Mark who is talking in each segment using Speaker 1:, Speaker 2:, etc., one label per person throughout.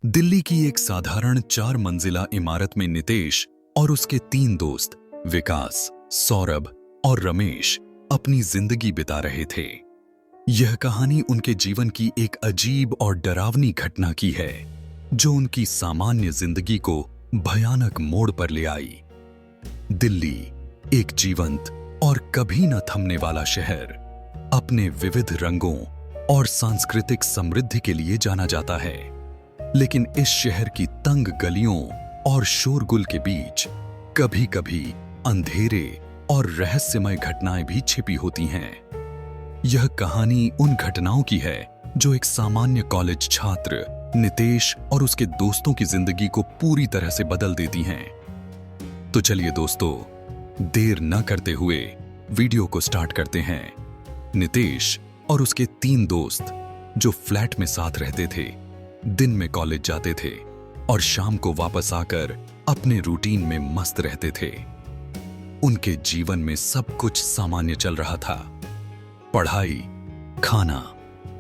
Speaker 1: दिल्ली की एक साधारण 4 मंजिला इमारत में नितेश और उसके 3 दोस्त विकास, सौरभ और रमेश अपनी जिंदगी बिता रहे थे। यह कहानी उनके जीवन की एक अजीब और डरावनी घटना की है, जो उनकी सामान्य जिंदगी को भयानक मोड़ पर ले आई। दिल्ली, एक जीवंत और कभी न थमने वाला शहर, अपने विविध रंगों और सांस्कृतिक समृद्धि के लिए जाना जाता है। लेकिन इस शहर की तंग गलियों और शोरगुल के बीच कभी-कभी अंधेरे और रहस्यमय घटनाएं भी छिपी होती हैं। यह कहानी उन घटनाओं की है जो एक सामान्य कॉलेज छात्र नितेश और उसके दोस्तों की जिंदगी को पूरी तरह से बदल देती हैं। तो चलिए दोस्तों, देर न करते हुए वीडियो को स्टार्ट करते हैं। नितेश और उसके 3 दोस्त जो फ्लैट में साथ रहते थे, दिन में कॉलेज जाते थे और शाम को वापस आकर अपने रूटीन में मस्त रहते थे। उनके जीवन में सब कुछ सामान्य चल रहा था। पढ़ाई, खाना,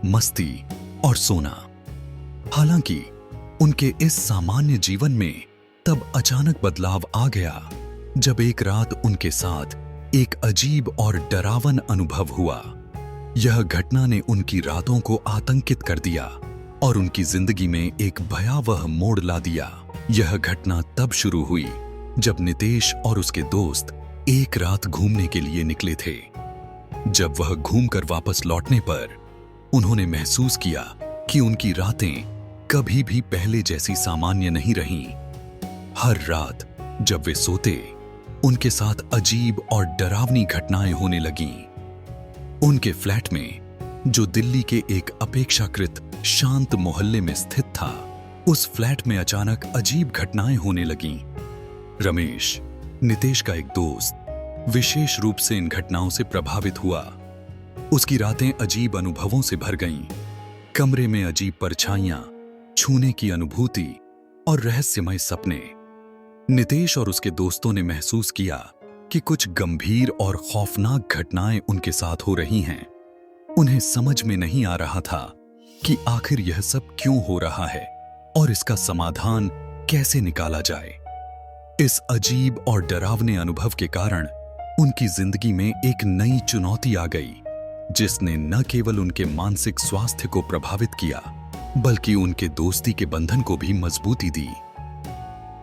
Speaker 1: मस्ती और सोना। हालांकि उनके इस सामान्य जीवन में तब अचानक बदलाव आ गया, जब एक रात उनके साथ एक अजीब और डरावना अनुभव हुआ। यह घटना ने उनकी रातों को आतंकित कर दिया और उनकी जिंदगी में एक भयावह मोड़ ला दिया। यह घटना तब शुरू हुई जब नितेश और उसके दोस्त एक रात घूमने के लिए निकले थे। जब वह घूमकर वापस लौटने पर उन्होंने महसूस किया कि उनकी रातें कभी भी पहले जैसी सामान्य नहीं रहीं। हर रात जब वे सोते, उनके साथ अजीब और डरावनी घटनाएं होने लगीं। उनके फ्लैट में, जो दिल्ली के एक अपेक्षाकृत शांत मोहल्ले में स्थित था, उस फ्लैट में अचानक अजीब घटनाएं होने लगीं। रमेश, नितेश का एक दोस्त, विशेष रूप से इन घटनाओं से प्रभावित हुआ। उसकी रातें अजीब अनुभवों से भर गईं। कमरे में अजीब परछाइयां, छूने की अनुभूति और रहस्यमय सपने। नितेश और उसके दोस्तों ने महसूस किया कि कुछ गंभीर और खौफनाक घटनाएं उनके साथ हो रही हैं। उन्हें समझ में नहीं आ रहा था कि आखिर यह सब क्यों हो रहा है और इसका समाधान कैसे निकाला जाए। इस अजीब और डरावने अनुभव के कारण उनकी जिंदगी में एक नई चुनौती आ गई, जिसने न केवल उनके मानसिक स्वास्थ्य को प्रभावित किया, बल्कि उनके दोस्ती के बंधन को भी मजबूती दी।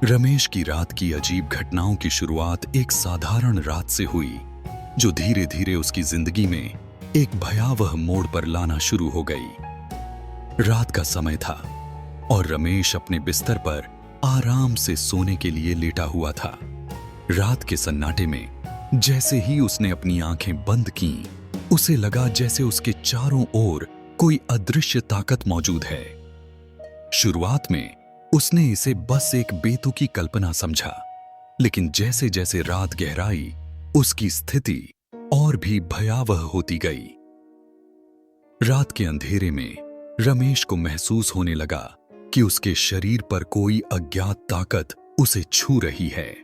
Speaker 1: रमेश की रात की अजीब घटनाओं की शुरुआत एक साधारण रात से हुई, जो धीरे धीरे उसकी जिंदगी में एक भयावह मोड़ पर लाना शुरू हो गई। रात का समय था और रमेश अपने बिस्तर पर आराम से सोने के लिए लेटा हुआ था। रात के सन्नाटे में जैसे ही उसने अपनी आंखें बंद कीं, उसे लगा जैसे उसके चारों ओर कोई अदृश्य ताकत मौजूद है। शुरुआत में उसने इसे बस एक बेतुकी कल्पना समझा, लेकिन जैसे जैसे रात गहराई, उसकी स्थिति और भी भयावह होती गई। रात के अंधेरे में रमेश को महसूस होने लगा कि उसके शरीर पर कोई अज्ञात ताकत उसे छू रही है।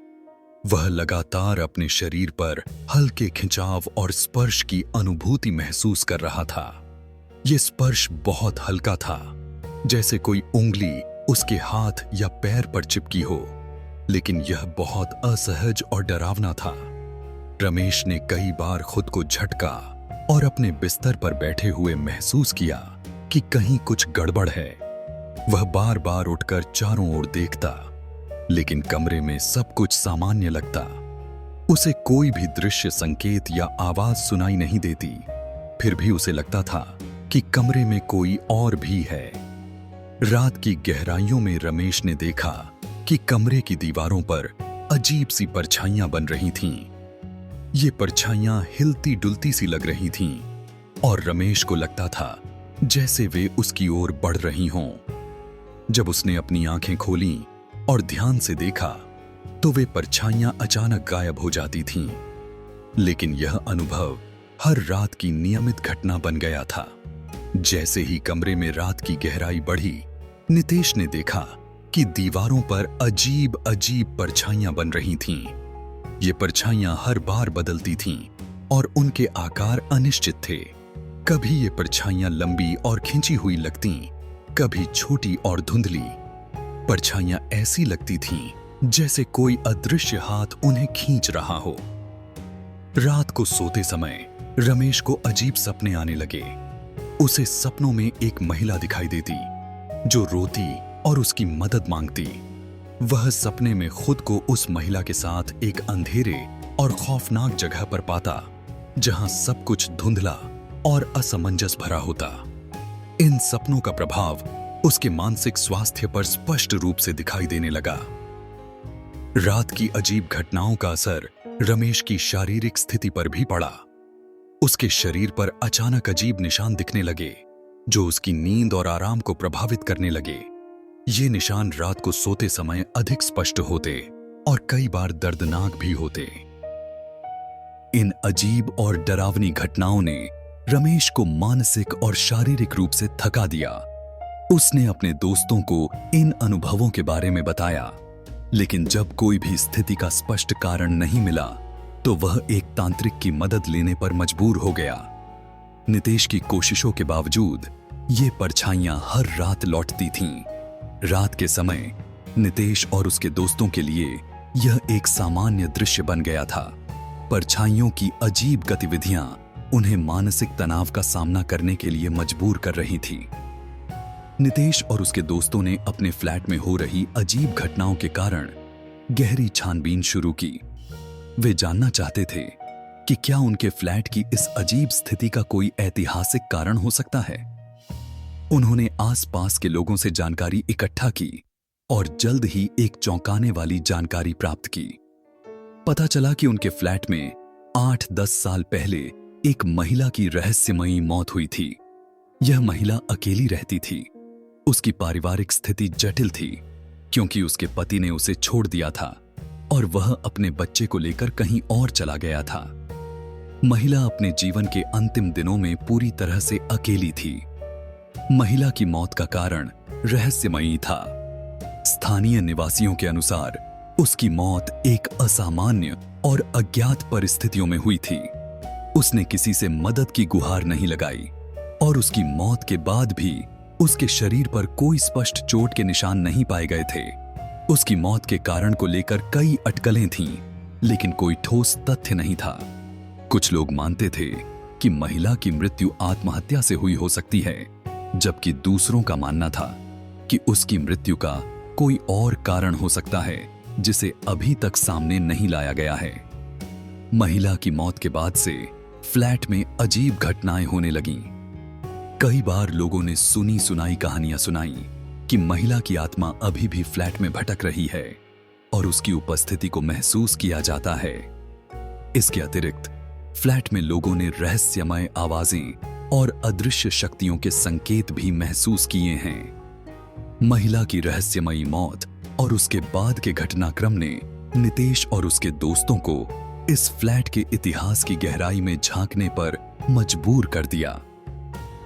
Speaker 1: वह लगातार अपने शरीर पर हल्के खिंचाव और स्पर्श की अनुभूति महसूस कर रहा था। यह स्पर्श बहुत हल्का था, जैसे कोई उंगली उसके हाथ या पैर पर चिपकी हो, लेकिन यह बहुत असहज और डरावना था। रमेश ने कई बार खुद को झटका और अपने बिस्तर पर बैठे हुए महसूस किया कि कहीं कुछ गड़बड़ है। वह बार बार उठकर चारों ओर देखता, लेकिन कमरे में सब कुछ सामान्य लगता। उसे कोई भी दृश्य, संकेत या आवाज सुनाई नहीं देती। फिर भी उसे लगता था कि कमरे में कोई और भी है। रात की गहराइयों में रमेश ने देखा कि कमरे की दीवारों पर अजीब सी परछाइयां बन रही थीं। ये परछाइयां हिलती डुलती सी लग रही थीं और रमेश को लगता था जैसे वे उसकी ओर बढ़ रही हों। जब उसने अपनी आंखें खोलीं और ध्यान से देखा, तो वे परछाइयां अचानक गायब हो जाती थीं। लेकिन यह अनुभव हर रात की नियमित घटना बन गया था। जैसे ही कमरे में रात की गहराई बढ़ी, नितेश ने देखा कि दीवारों पर अजीब अजीब परछाइयां बन रही थीं। ये परछाइयां हर बार बदलती थीं और उनके आकार अनिश्चित थे। कभी ये परछाइयां लंबी और खिंची हुई लगतीं, कभी छोटी और धुंधली, परछाइयां ऐसी लगती थीं जैसे कोई अदृश्य हाथ उन्हें खींच रहा हो। रात को सोते समय रमेश को अजीब सपने आने लगे। उसे सपनों में एक महिला दिखाई देती जो रोती और उसकी मदद मांगती। वह सपने में खुद को उस महिला के साथ एक अंधेरे और खौफनाक जगह पर पाता जहां सब कुछ धुंधला और असमंजस भरा होता। इन सपनों का प्रभाव उसके मानसिक स्वास्थ्य पर स्पष्ट रूप से दिखाई देने लगा। रात की अजीब घटनाओं का असर रमेश की शारीरिक स्थिति पर भी पड़ा। उसके शरीर पर अचानक अजीब निशान दिखने लगे जो उसकी नींद और आराम को प्रभावित करने लगे। ये निशान रात को सोते समय अधिक स्पष्ट होते और कई बार दर्दनाक भी होते। इन अजीब और डरावनी घटनाओं ने रमेश को मानसिक और शारीरिक रूप से थका दिया। उसने अपने दोस्तों को इन अनुभवों के बारे में बताया, लेकिन जब कोई भी स्थिति का स्पष्ट कारण नहीं मिला तो वह एक तांत्रिक की मदद लेने पर मजबूर हो गया। नितेश की कोशिशों के बावजूद ये परछाइयां हर रात लौटती थीं। रात के समय नितेश और उसके दोस्तों के लिए यह एक सामान्य दृश्य बन गया था। परछाइयों की अजीब गतिविधियां उन्हें मानसिक तनाव का सामना करने के लिए मजबूर कर रही थी। नितेश और उसके दोस्तों ने अपने फ्लैट में हो रही अजीब घटनाओं के कारण गहरी छानबीन शुरू की। वे जानना चाहते थे कि क्या उनके फ्लैट की इस अजीब स्थिति का कोई ऐतिहासिक कारण हो सकता है। उन्होंने आसपास के लोगों से जानकारी इकट्ठा की और जल्द ही एक चौंकाने वाली जानकारी प्राप्त की। पता चला कि उनके फ्लैट में 8-10 साल पहले एक महिला की रहस्यमयी मौत हुई थी। यह महिला अकेली रहती थी। उसकी पारिवारिक स्थिति जटिल थी क्योंकि उसके पति ने उसे छोड़ दिया था और वह अपने बच्चे को लेकर कहीं और चला गया था। महिला अपने जीवन के अंतिम दिनों में पूरी तरह से अकेली थी। महिला की मौत का कारण रहस्यमयी था। स्थानीय निवासियों के अनुसार उसकी मौत एक असामान्य और अज्ञात परिस्थितियों में हुई थी। उसने किसी से मदद की गुहार नहीं लगाई और उसकी मौत के बाद भी उसके शरीर पर कोई स्पष्ट चोट के निशान नहीं पाए गए थे। उसकी मौत के कारण को लेकर कई अटकलें थीं, लेकिन कोई ठोस तथ्य नहीं था। कुछ लोग मानते थे कि महिला की मृत्यु आत्महत्या से हुई हो सकती है, जबकि दूसरों का मानना था कि उसकी मृत्यु का कोई और कारण हो सकता है जिसे अभी तक सामने नहीं लाया गया है। महिला की मौत के बाद से फ्लैट में अजीब घटनाएं होने लगीं। कई बार लोगों ने सुनी सुनाई कहानियां सुनाई कि महिला की आत्मा अभी भी फ्लैट में भटक रही है और उसकी उपस्थिति को महसूस किया जाता है। इसके अतिरिक्त फ्लैट में लोगों ने रहस्यमय आवाजें और अदृश्य शक्तियों के संकेत भी महसूस किए हैं। महिला की रहस्यमयी मौत और उसके बाद के घटनाक्रम ने नितेश और उसके दोस्तों को इस फ्लैट के इतिहास की गहराई में झांकने पर मजबूर कर दिया।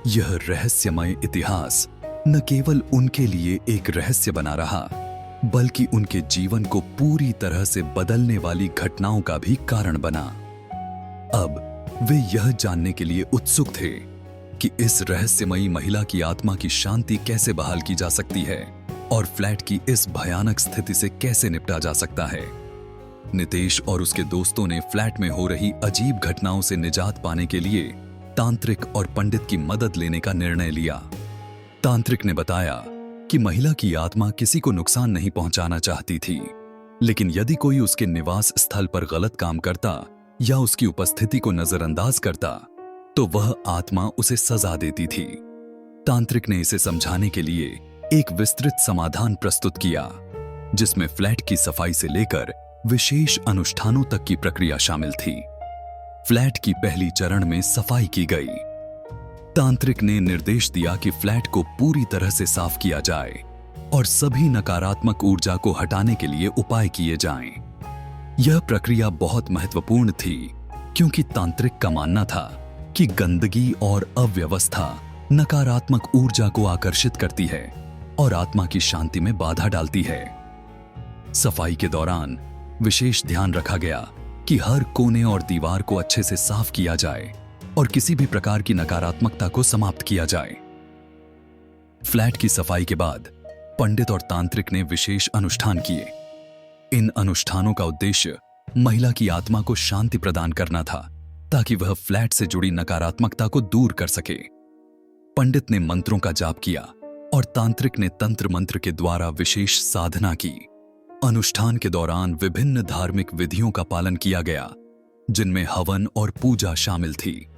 Speaker 1: यह रहस्यमय इतिहास न केवल उनके लिए एक रहस्य बना रहा, बल्कि उनके जीवन को पूरी तरह से बदलने वाली घटनाओं का भी कारण बना। अब वे यह जानने के लिए उत्सुक थे कि इस रहस्यमयी महिला की आत्मा की शांति कैसे बहाल की जा सकती है और फ्लैट की इस भयानक स्थिति से कैसे निपटा जा सकता है। नितेश और उसके दोस्तों ने फ्लैट में हो रही अजीब घटनाओं से निजात पाने के लिए तांत्रिक और पंडित की मदद लेने का निर्णय लिया। तांत्रिक ने बताया कि महिला की आत्मा किसी को नुकसान नहीं पहुंचाना चाहती थी, लेकिन यदि कोई उसके निवास स्थल पर गलत काम करता या उसकी उपस्थिति को नजरअंदाज करता तो वह आत्मा उसे सजा देती थी। तांत्रिक ने इसे समझाने के लिए एक विस्तृत समाधान प्रस्तुत किया, जिसमें फ्लैट की सफाई से लेकर विशेष अनुष्ठानों तक की प्रक्रिया शामिल थी। फ्लैट की पहली चरण में सफाई की गई। तांत्रिक ने निर्देश दिया कि फ्लैट को पूरी तरह से साफ किया जाए और सभी नकारात्मक ऊर्जा को हटाने के लिए उपाय किए जाएं। यह प्रक्रिया बहुत महत्वपूर्ण थी क्योंकि तांत्रिक का मानना था कि गंदगी और अव्यवस्था नकारात्मक ऊर्जा को आकर्षित करती है और आत्मा की शांति में बाधा डालती है। सफाई के दौरान विशेष ध्यान रखा गया कि हर कोने और दीवार को अच्छे से साफ किया जाए और किसी भी प्रकार की नकारात्मकता को समाप्त किया जाए। फ्लैट की सफाई के बाद पंडित और तांत्रिक ने विशेष अनुष्ठान किए। इन अनुष्ठानों का उद्देश्य महिला की आत्मा को शांति प्रदान करना था, ताकि वह फ्लैट से जुड़ी नकारात्मकता को दूर कर सके। पंडित ने मंत्रों का जाप किया और तांत्रिक ने तंत्र मंत्र के द्वारा विशेष साधना की। अनुष्ठान के दौरान विभिन्न धार्मिक विधियों का पालन किया गया, जिनमें हवन और पूजा शामिल थी।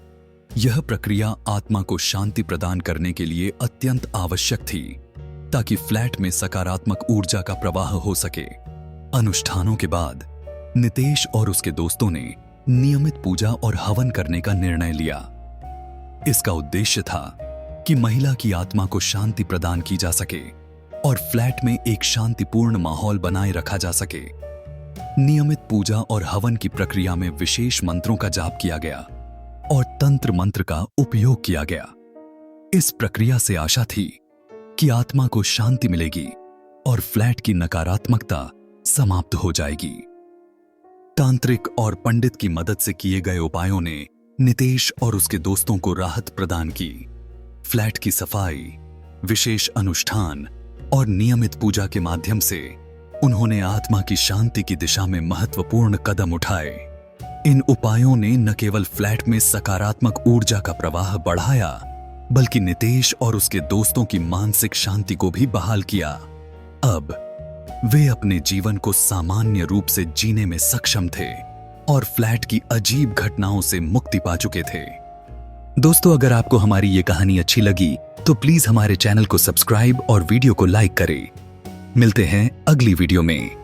Speaker 1: यह प्रक्रिया आत्मा को शांति प्रदान करने के लिए अत्यंत आवश्यक थी, ताकि फ्लैट में सकारात्मक ऊर्जा का प्रवाह हो सके। अनुष्ठानों के बाद नितेश और उसके दोस्तों ने नियमित पूजा और हवन करने का निर्णय लिया। इसका उद्देश्य था कि महिला की आत्मा को शांति प्रदान की जा सके और फ्लैट में एक शांतिपूर्ण माहौल बनाए रखा जा सके। नियमित पूजा और हवन की प्रक्रिया में विशेष मंत्रों का जाप किया गया और तंत्र मंत्र का उपयोग किया गया। इस प्रक्रिया से आशा थी कि आत्मा को शांति मिलेगी और फ्लैट की नकारात्मकता समाप्त हो जाएगी। तांत्रिक और पंडित की मदद से किए गए उपायों ने नितेश और उसके दोस्तों को राहत प्रदान की। फ्लैट की सफाई, विशेष अनुष्ठान और नियमित पूजा के माध्यम से उन्होंने आत्मा की शांति की दिशा में महत्वपूर्ण कदम उठाए। इन उपायों ने न केवल फ्लैट में सकारात्मक ऊर्जा का प्रवाह बढ़ाया, बल्कि नितेश और उसके दोस्तों की मानसिक शांति को भी बहाल किया। अब वे अपने जीवन को सामान्य रूप से जीने में सक्षम थे और फ्लैट की अजीब घटनाओं से मुक्ति पा चुके थे। दोस्तों, अगर आपको हमारी ये कहानी अच्छी लगी तो प्लीज हमारे चैनल को सब्सक्राइब और वीडियो को लाइक करें। मिलते हैं अगली वीडियो में।